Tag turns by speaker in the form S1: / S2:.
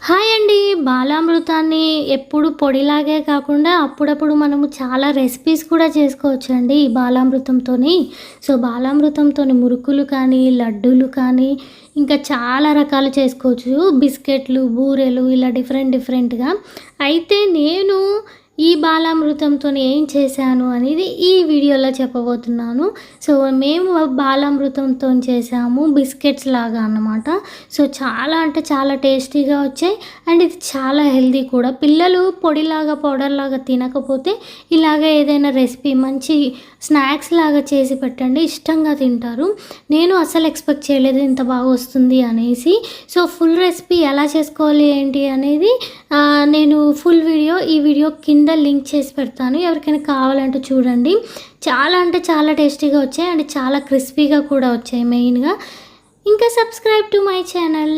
S1: Hi అండి. బాలామృతాన్ని ఎప్పుడు పొడిలాగే కాకుండా అప్పుడప్పుడు మనము చాలా రెసిపీస్ కూడా చేసుకోవచ్చండి ఈ బాలామృతంతోని. సో, బాలామృతంతోని మురుకులు కానీ, లడ్డూలు కానీ, ఇంకా చాలా రకాలు చేసుకోవచ్చు. బిస్కెట్లు, బూరెలు ఇలా డిఫరెంట్ డిఫరెంట్‌గా. అయితే నేను ఈ బాలామృతంతోని ఏం చేశాను అనేది ఈ వీడియోలో చెప్పబోతున్నాను. సో, మేము బాలామృతంతోని చేసాము బిస్కెట్స్ లాగా అన్నమాట. సో, చాలా అంటే చాలా టేస్టీగా వచ్చాయి. అండ్ ఇది చాలా హెల్తీ కూడా. పిల్లలు పొడిలాగా, పౌడర్‌లాగా తినకపోతే ఇలాగ ఏదైనా రెసిపీ మంచి స్నాక్స్ లాగా చేసి పెట్టండి, ఇష్టంగా తింటారు. నేను అస్సలు ఎక్స్‌పెక్ట్ చేయలేదు ఇంత బాగా వస్తుంది అనేసి. సో, ఫుల్ రెసిపీ ఎలా చేసుకోవాలి ఏంటి అనేది నేను ఫుల్ వీడియో ఈ వీడియో కింద లింక్ చేసి పెడతాను. ఎవరికైనా కావాలంటే చూడండి. చాలా అంటే చాలా టేస్టీగా వచ్చాయి. అండ్ చాలా క్రిస్పీగా కూడా వచ్చాయి మెయిన్‌గా. ఇంకా సబ్స్క్రైబ్ టు మై ఛానల్.